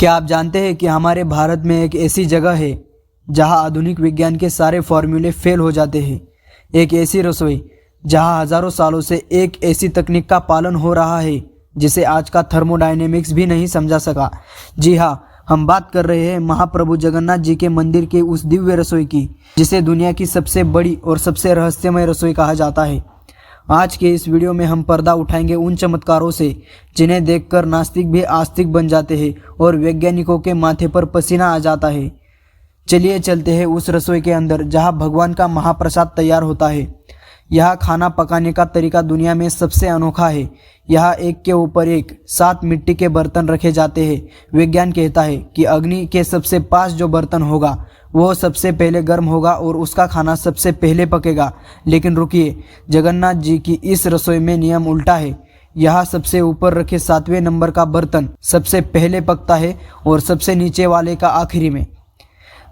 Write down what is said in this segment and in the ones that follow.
क्या आप जानते हैं कि हमारे भारत में एक ऐसी जगह है जहां आधुनिक विज्ञान के सारे फॉर्मूले फेल हो जाते हैं। एक ऐसी रसोई जहां हजारों सालों से एक ऐसी तकनीक का पालन हो रहा है जिसे आज का थर्मोडायनेमिक्स भी नहीं समझा सका। जी हाँ, हम बात कर रहे हैं महाप्रभु जगन्नाथ जी के मंदिर के उस दिव्य रसोई की जिसे दुनिया की सबसे बड़ी और सबसे रहस्यमय रसोई कहा जाता है। आज के इस वीडियो में हम पर्दा उठाएंगे उन चमत्कारों से जिन्हें देखकर नास्तिक भी आस्तिक बन जाते हैं और वैज्ञानिकों के माथे पर पसीना आ जाता है। चलिए चलते हैं उस रसोई के अंदर जहां भगवान का महाप्रसाद तैयार होता है। यह खाना पकाने का तरीका दुनिया में सबसे अनोखा है। यहाँ एक के ऊपर एक 7 मिट्टी के बर्तन रखे जाते हैं। विज्ञान कहता है कि अग्नि के सबसे पास जो बर्तन होगा वो सबसे पहले गर्म होगा और उसका खाना सबसे पहले पकेगा। लेकिन रुकिए, जगन्नाथ जी की इस रसोई में नियम उल्टा है। यहाँ सबसे ऊपर रखे 7वें नंबर का बर्तन सबसे पहले पकता है और सबसे नीचे वाले का आखिरी में।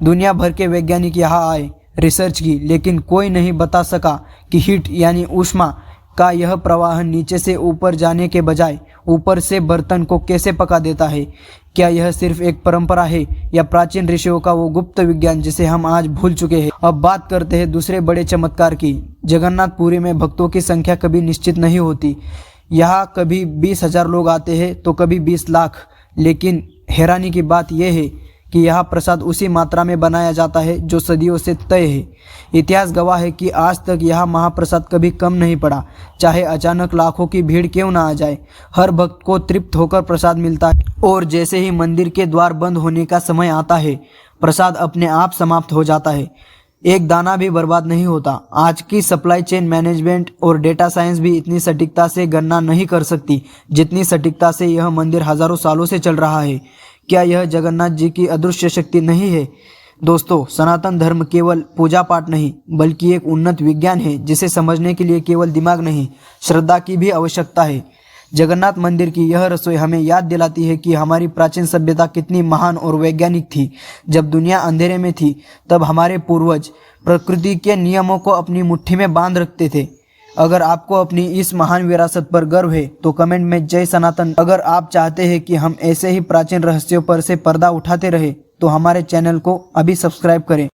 दुनिया भर के वैज्ञानिक यहाँ आए, रिसर्च की, लेकिन कोई नहीं बता सका कि हीट यानी ऊष्मा का यह प्रवाह नीचे से ऊपर जाने के बजाय ऊपर से बर्तन को कैसे पका देता है। क्या यह सिर्फ एक परंपरा है या प्राचीन ऋषियों का वो गुप्त विज्ञान जिसे हम आज भूल चुके हैं। अब बात करते हैं दूसरे बड़े चमत्कार की। जगन्नाथपुरी में भक्तों की संख्या कभी निश्चित नहीं होती। यहाँ कभी 20,000 लोग आते हैं तो कभी 20 लाख। लेकिन हैरानी की बात यह है कि यह प्रसाद उसी मात्रा में बनाया जाता है जो सदियों से तय है। इतिहास गवाह है कि आज तक यह महाप्रसाद कभी कम नहीं पड़ा, चाहे अचानक लाखों की भीड़ क्यों ना आ जाए। हर भक्त को तृप्त होकर प्रसाद मिलता है और जैसे ही मंदिर के द्वार बंद होने का समय आता है, प्रसाद अपने आप समाप्त हो जाता है। एक दाना भी बर्बाद नहीं होता। आज की सप्लाई चेन मैनेजमेंट और डेटा साइंस भी इतनी सटीकता से गणना नहीं कर सकती जितनी सटीकता से यह मंदिर हजारों सालों से चल रहा है। क्या यह जगन्नाथ जी की अदृश्य शक्ति नहीं है? दोस्तों, सनातन धर्म केवल पूजा पाठ नहीं बल्कि एक उन्नत विज्ञान है जिसे समझने के लिए केवल दिमाग नहीं, श्रद्धा की भी आवश्यकता है। जगन्नाथ मंदिर की यह रसोई हमें याद दिलाती है कि हमारी प्राचीन सभ्यता कितनी महान और वैज्ञानिक थी। जब दुनिया अंधेरे में थी तब हमारे पूर्वज प्रकृति के नियमों को अपनी मुट्ठी में बांध रखते थे। अगर आपको अपनी इस महान विरासत पर गर्व है तो कमेंट में जय सनातन। अगर आप चाहते हैं कि हम ऐसे ही प्राचीन रहस्यों पर से पर्दा उठाते रहे तो हमारे चैनल को अभी सब्सक्राइब करें।